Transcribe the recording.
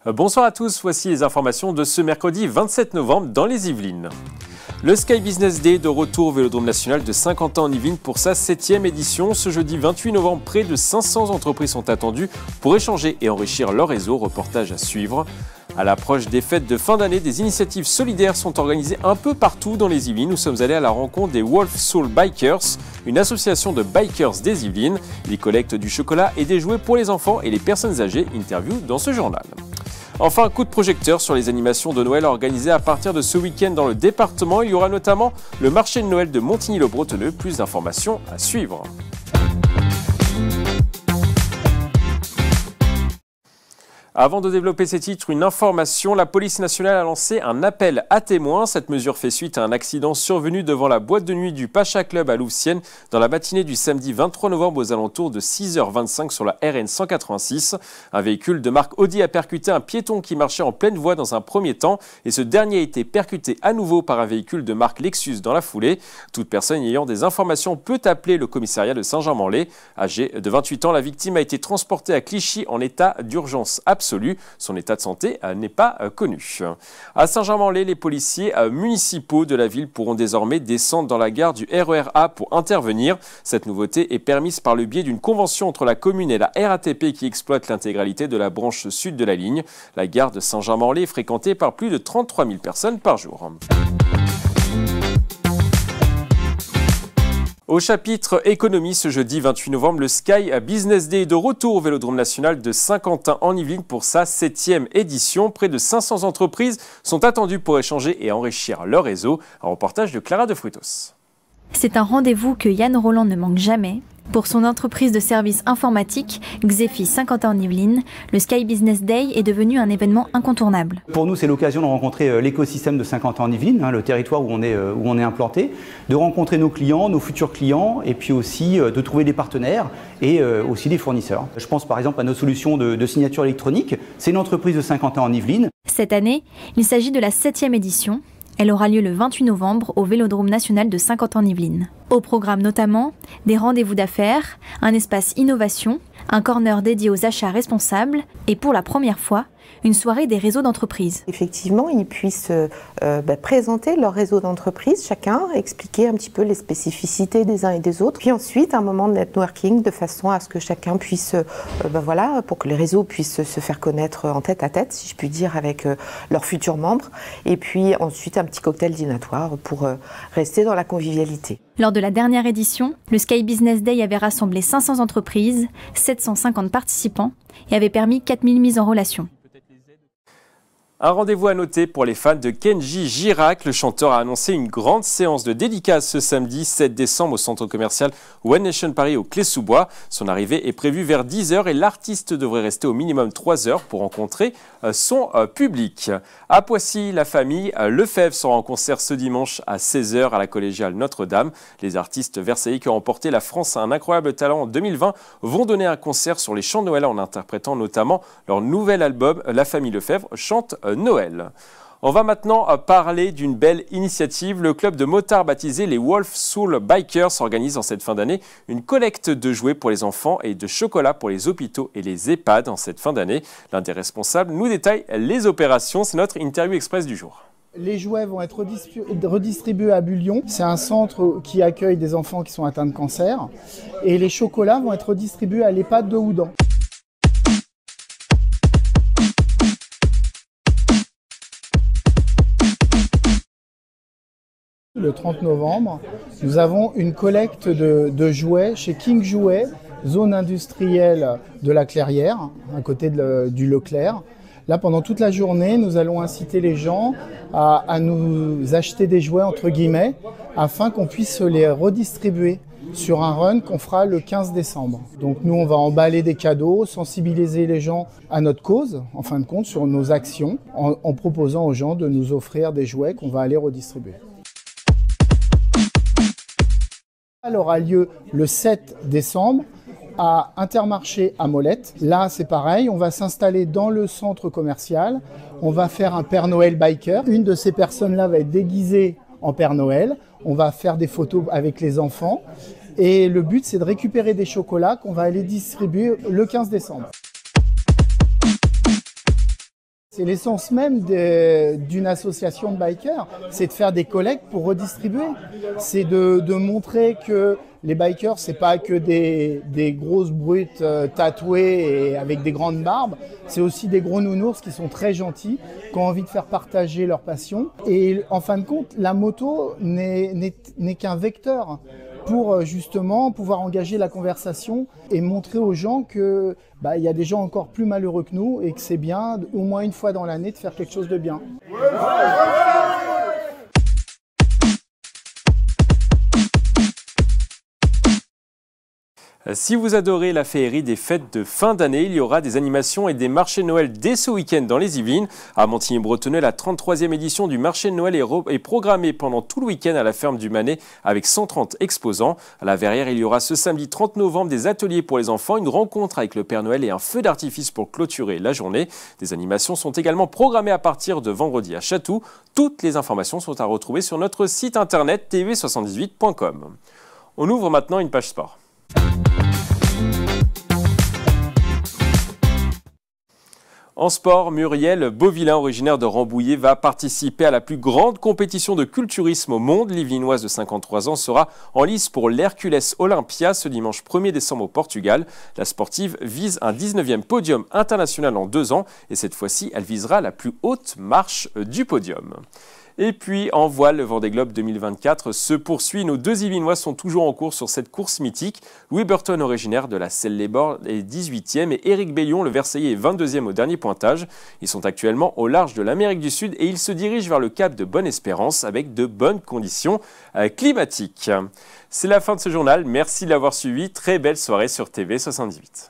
Bonsoir à tous, voici les informations de ce mercredi 27 novembre dans les Yvelines. Le Sky Business Day de retour au Vélodrome National de Saint-Quentin en Yvelines pour sa 7e édition. Ce jeudi 28 novembre, près de 500 entreprises sont attendues pour échanger et enrichir leur réseau. Reportage à suivre. À l'approche des fêtes de fin d'année, des initiatives solidaires sont organisées un peu partout dans les Yvelines. Nous sommes allés à la rencontre des Wolf Soul Bikers, une association de bikers des Yvelines. Ils collectent du chocolat et des jouets pour les enfants et les personnes âgées. Interview dans ce journal. Enfin, un coup de projecteur sur les animations de Noël organisées à partir de ce week-end dans le département. Il y aura notamment le marché de Noël de Montigny-le-Bretonneux. Plus d'informations à suivre. Avant de développer ces titres, une information. La police nationale a lancé un appel à témoins. Cette mesure fait suite à un accident survenu devant la boîte de nuit du Pacha Club à Louvciennes dans la matinée du samedi 23 novembre aux alentours de 6h25 sur la RN 186. Un véhicule de marque Audi a percuté un piéton qui marchait en pleine voie dans un premier temps et ce dernier a été percuté à nouveau par un véhicule de marque Lexus dans la foulée. Toute personne ayant des informations peut appeler le commissariat de Saint-Jean-Manlé. Âgé de 28 ans, la victime a été transportée à Clichy en état d'urgence absolue. Son état de santé n'est pas connu. À Saint-Jean-Manlé, les policiers municipaux de la ville pourront désormais descendre dans la gare du RER A pour intervenir. Cette nouveauté est permise par le biais d'une convention entre la commune et la RATP qui exploite l'intégralité de la branche sud de la ligne. La gare de Saint-Jean-Manlé est fréquentée par plus de 33 000 personnes par jour. Au chapitre économie, ce jeudi 28 novembre, le Sky Business Day est de retour au Vélodrome National de Saint-Quentin en Yvelines pour sa 7e édition. Près de 500 entreprises sont attendues pour échanger et enrichir leur réseau. Un reportage de Clara de Frutos. C'est un rendez-vous que Yann Roland ne manque jamais. Pour son entreprise de services informatiques, Xefi Saint-Quentin en Yvelines, le Sky Business Day est devenu un événement incontournable. Pour nous, c'est l'occasion de rencontrer l'écosystème de Saint-Quentin en Yvelines, le territoire où on est implanté, de rencontrer nos clients, nos futurs clients, et puis aussi de trouver des partenaires et aussi des fournisseurs. Je pense par exemple à nos solutions de signature électronique. C'est une entreprise de Saint-Quentin en Yvelines. Cette année, il s'agit de la 7e édition. Elle aura lieu le 28 novembre au Vélodrome National de Saint-Quentin-en-Yvelines. Au programme notamment des rendez-vous d'affaires, un espace innovation, un corner dédié aux achats responsables et pour la première fois, une soirée des réseaux d'entreprises. Effectivement, ils puissent présenter leur réseau d'entreprise, chacun, expliquer un petit peu les spécificités des uns et des autres. Puis ensuite, un moment de networking de façon à ce que chacun puisse, pour que les réseaux puissent se faire connaître en tête à tête, si je puis dire, avec leurs futurs membres. Et puis ensuite, un petit cocktail dînatoire pour rester dans la convivialité. Lors de la dernière édition, le Sky Business Day avait rassemblé 500 entreprises, 750 participants et avait permis 4000 mises en relation. Un rendez-vous à noter pour les fans de Kenji Girac. Le chanteur a annoncé une grande séance de dédicaces ce samedi 7 décembre au centre commercial One Nation Paris au Clé-sous-Bois. Son arrivée est prévue vers 10h et l'artiste devrait rester au minimum 3 heures pour rencontrer son public. À Poissy, la famille Lefebvre sera en concert ce dimanche à 16h à la collégiale Notre-Dame. Les artistes versaillais qui ont remporté la France à un incroyable talent en 2020 vont donner un concert sur les chants de Noël en interprétant notamment leur nouvel album La famille Lefebvre chante Noël. On va maintenant parler d'une belle initiative. Le club de motards baptisé les Wolf Soul Bikers organise en cette fin d'année une collecte de jouets pour les enfants et de chocolat pour les hôpitaux et les EHPAD en cette fin d'année. L'un des responsables nous détaille les opérations. C'est notre interview express du jour. Les jouets vont être redistribués à Bullion. C'est un centre qui accueille des enfants qui sont atteints de cancer. Et les chocolats vont être redistribués à l'EHPAD de Houdan. Le 30 novembre, nous avons une collecte de jouets chez King Jouets, zone industrielle de la Clairière, à côté du Leclerc. Là, pendant toute la journée, nous allons inciter les gens à nous acheter des jouets, entre guillemets, afin qu'on puisse les redistribuer sur un run qu'on fera le 15 décembre. Donc nous, on va emballer des cadeaux, sensibiliser les gens à notre cause, en fin de compte, sur nos actions, en proposant aux gens de nous offrir des jouets qu'on va aller redistribuer. Elle aura lieu le 7 décembre à Intermarché à Molette. Là, c'est pareil, on va s'installer dans le centre commercial. On va faire un Père Noël biker. Une de ces personnes-là va être déguisée en Père Noël. On va faire des photos avec les enfants. Et le but, c'est de récupérer des chocolats qu'on va aller distribuer le 15 décembre. C'est l'essence même d'une association de bikers, c'est de faire des collectes pour redistribuer. C'est de montrer que les bikers, c'est pas que des grosses brutes tatouées et avec des grandes barbes, c'est aussi des gros nounours qui sont très gentils, qui ont envie de faire partager leur passion. Et en fin de compte, la moto n'est qu'un vecteur pour justement pouvoir engager la conversation et montrer aux gens que il y a des gens encore plus malheureux que nous et que c'est bien, au moins une fois dans l'année, de faire quelque chose de bien. Si vous adorez la féerie des fêtes de fin d'année, il y aura des animations et des marchés de Noël dès ce week-end dans les Yvelines. À Montigny-Bretonneux, la 33e édition du marché de Noël est programmée pendant tout le week-end à la ferme du Manet avec 130 exposants. À la Verrière, il y aura ce samedi 30 novembre des ateliers pour les enfants, une rencontre avec le Père Noël et un feu d'artifice pour clôturer la journée. Des animations sont également programmées à partir de vendredi à Chatou. Toutes les informations sont à retrouver sur notre site internet tv78.com. On ouvre maintenant une page sport. En sport, Muriel Beauvillain, originaire de Rambouillet, va participer à la plus grande compétition de culturisme au monde. L'Yvelinoise de 53 ans sera en lice pour l'Hercules Olympia ce dimanche 1er décembre au Portugal. La sportive vise un 19e podium international en 2 ans et cette fois-ci, elle visera la plus haute marche du podium. Et puis en voile, le Vendée Globe 2024 se poursuit. Nos 2 Yvelinois sont toujours en course sur cette course mythique. Louis Burton, originaire de la Selle-les-Bords, est 18e et Éric Bellion, le Versaillais, est 22e au dernier pointage. Ils sont actuellement au large de l'Amérique du Sud et ils se dirigent vers le cap de Bonne-Espérance avec de bonnes conditions climatiques. C'est la fin de ce journal. Merci de l'avoir suivi. Très belle soirée sur TV78.